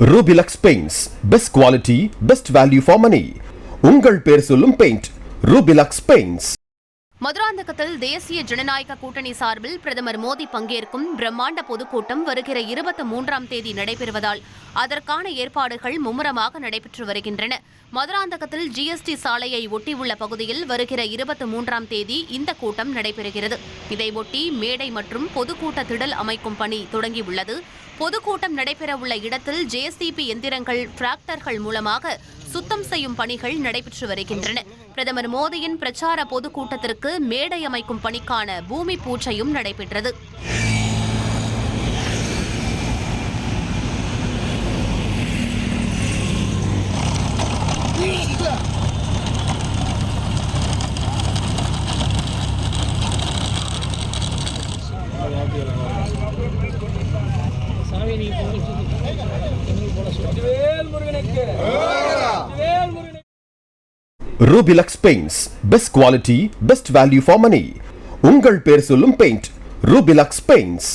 Rubilux Paints, best quality, best value for money. உங்கள் பேர் சொல்லும் பெயிண்ட் Rubilux Paints. மதுராந்தகத்தில் தேசிய ஜனநாயக கூட்டணி சார்பில் பிரதமர் மோடி பங்கேற்கும் பிரம்மாண்ட பொதுக்கூட்டம் வருகிற 23ஆம் தேதி நடைபெறுவதால் அதற்கான ஏற்பாடுகள் மும்முரமாக நடைபெற்று வருகின்றன. மதுராந்தகத்தில் ஜிஎஸ்டி சாலையை ஒட்டியுள்ள பகுதியில் வருகிற 23ஆம் தேதி இந்த கூட்டம் நடைபெறுகிறது. இதையொட்டி மேடை மற்றும் பொதுக்கூட்ட திடல் அமைக்கும் பணி தொடங்கியுள்ளது. பொதுக்கூட்டம் நடைபெறவுள்ள இடத்தில் ஜேசிபி எந்திரங்கள், டிராக்டர்கள் மூலமாக சுத்தம் செய்யும் பணிகள் நடைபெற்று வருகின்றன. பிரதமர் மோடியின் பிரச்சார பொதுக்கூட்டத்திற்கு மேடை அமைக்கும் பணிக்கான பூமி பூஜையும் நடைபெற்றது. Rubilux Paints, best quality, best value for money. உங்கள் பேர் சொல்லும் பெயிண்ட் Rubilux Paints.